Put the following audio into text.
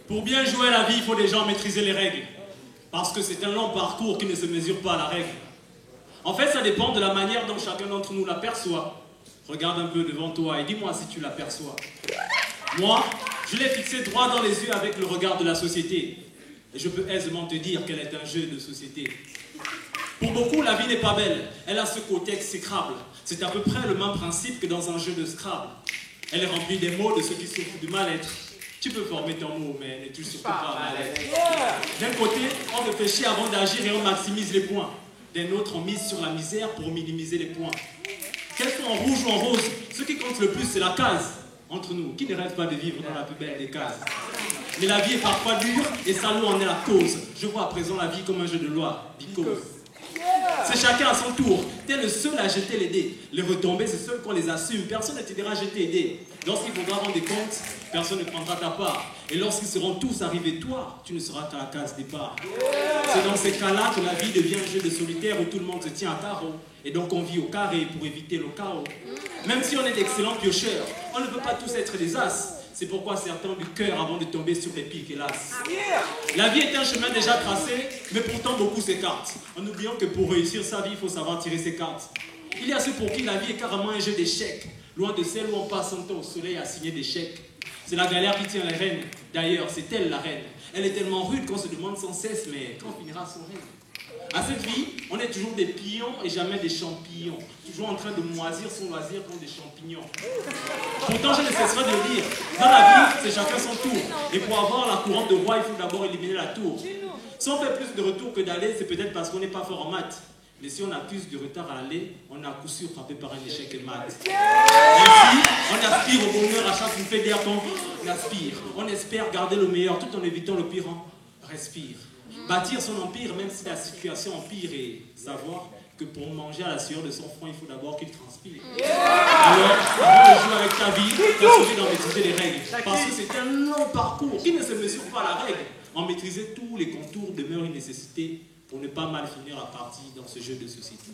Pour bien jouer à la vie, il faut déjà maîtriser les règles. Parce que c'est un long parcours qui ne se mesure pas à la règle. En fait, ça dépend de la manière dont chacun d'entre nous l'aperçoit. Regarde un peu devant toi et dis-moi si tu l'aperçois. Moi, je l'ai fixé droit dans les yeux avec le regard de la société. Et je peux aisément te dire qu'elle est un jeu de société. Pour beaucoup, la vie n'est pas belle. Elle a ce côté exécrable. C'est à peu près le même principe que dans un jeu de Scrabble. Elle est remplie des mots de ceux qui souffrent du mal-être. Tu peux former ton mot, mais ne touche surtout pas à mal-être. D'un côté, on réfléchit avant d'agir et on maximise les points. D'un autre, on mise sur la misère pour minimiser les points. Qu'elles soient en rouge ou en rose, ce qui compte le plus, c'est la case. Entre nous, qui ne rêve pas de vivre dans la plus belle des cases? Mais la vie est parfois dure et sa loi en est la cause. Je vois à présent la vie comme un jeu de loi, because. C'est chacun à son tour. T'es le seul à jeter les dés. Les retombées, c'est seul qu'on les assume. Personne ne t'aidera à jeter les dés. Lorsqu'il faudra rendre des comptes, personne ne prendra ta part. Et lorsqu'ils seront tous arrivés, toi, tu ne seras qu'à la case départ. C'est dans ces cas-là que la vie devient un jeu de solitaire où tout le monde se tient à carreau. Et donc on vit au carré pour éviter le chaos. Même si on est d'excellents piocheurs, on ne peut pas tous être des as. C'est pourquoi certains ont du cœur avant de tomber sur les pics, hélas. La vie est un chemin déjà tracé, mais pourtant beaucoup s'écartent. En oubliant que pour réussir sa vie, il faut savoir tirer ses cartes. Il y a ceux pour qui la vie est carrément un jeu d'échecs, loin de celle où on passe son temps au soleil à signer des chèques. C'est la galère qui tient les rênes. D'ailleurs, c'est elle la reine. Elle est tellement rude qu'on se demande sans cesse, mais quand finira son règne? À cette vie, on est toujours des pions et jamais des champignons. Toujours en train de moisir son loisir comme des champignons. Pourtant, je ne cesserai de le dire. Dans la vie, c'est chacun son tour. Et pour avoir la couronne de roi, il faut d'abord éliminer la tour. Si on fait plus de retour que d'aller, c'est peut-être parce qu'on n'est pas fort en maths. Mais si on accuse du retard à l'aller, on est à coup sûr frappé par un échec et mat. Ainsi, on aspire au bonheur à chaque bouffée d'air qu'on aspire. On espère garder le meilleur tout en évitant le pire. Respire. Bâtir son empire même si la situation empire et savoir que pour manger à la sueur de son front, il faut d'abord qu'il transpire. Alors, avant de jouer avec ta vie, t'assurer d'en maîtriser les règles. Parce que c'est un long parcours qui ne se mesure pas à la règle. En maîtriser tous les contours demeure une nécessité pour ne pas mal finir la partie dans ce jeu de société.